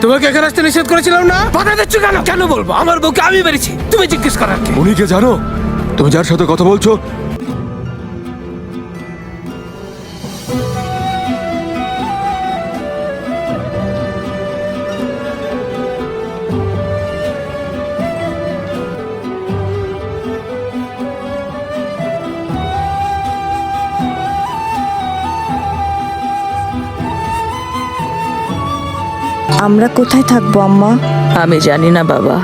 তোমাকে এখানে আসতে নিষেধ করেছিলাম না? বাধা দিচ্ছ কেন? কেন বলবো? আমার বউকে আমি মেরেছি, তুমি জিজ্ঞেস করার কে? উনি কে জানো? তুমি যার সাথে কথা বলছো আমরা কোথায় থাকবো আম্মা? আমি জানি না বাবা।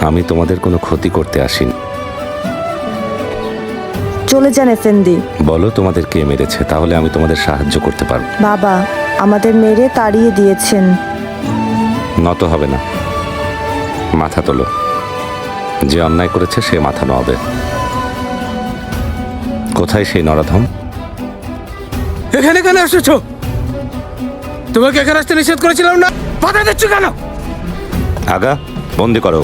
আমি তোমাদের কোনো ক্ষতি করতে আসিনি। চলে যান এফেন্দি। বলো তোমাদের কে মেরেছে, তাহলে আমি তোমাদের সাহায্য করতে পারবো। বাবা আমাদের মেরে তাড়িয়ে দিয়েছেন। নত হবে না, মাথা তোলো। যে অন্যায় করেছে সে মাথা নোয়াবে। কোথায় সেই নরাধম? এখানে কেন এসেছো? তোমাকে এখানে আসতে নিষেধ করেছিলাম না? বাধা দিচ্ছ কেন? আগা, বন্দি করো।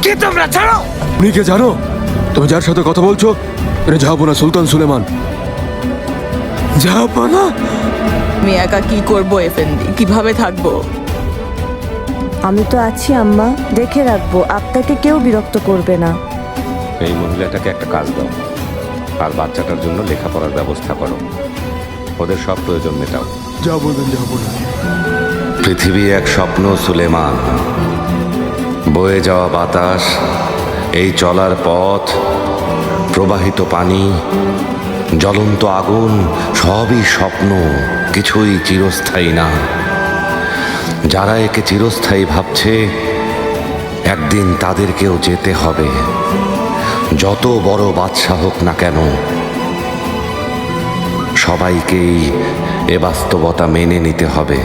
কি তোমরা? ছাড়ো! উনি কে জানো? তুমি যার সাথে কথা বলছো এটা জাহাপনা সুলতান সুলেমান। জাহাপনা? আমি একা কি করব এফেন্দি? কিভাবে থাকবো? আমি তো আছি আম্মা, দেখে রাখবো, আপনাকে কেউ বিরক্ত করবে না। এই মহিলাটাকে একটা কাজ দাও, আর বাচ্চাটার জন্য লেখাপড়ার ব্যবস্থা করো। ওদের সব প্রয়োজন মেটাও। যা বলবেন জাহাপনা। পৃথিবী এক স্বপ্ন সুলেমান। বয়ে যাওয়া বাতাস, এই চলার পথ, প্রবাহিত পানি, জ্বলন্ত আগুন, সবই স্বপ্ন, কিছুই চিরস্থায়ী না। যারা একে চিরস্থায়ী ভাবছে, একদিন তাদেরকেও যেতে হবে, যত বড় বাদশা হোক না কেন। সবাইকেই এ বাস্তবতা মেনে নিতে হবে।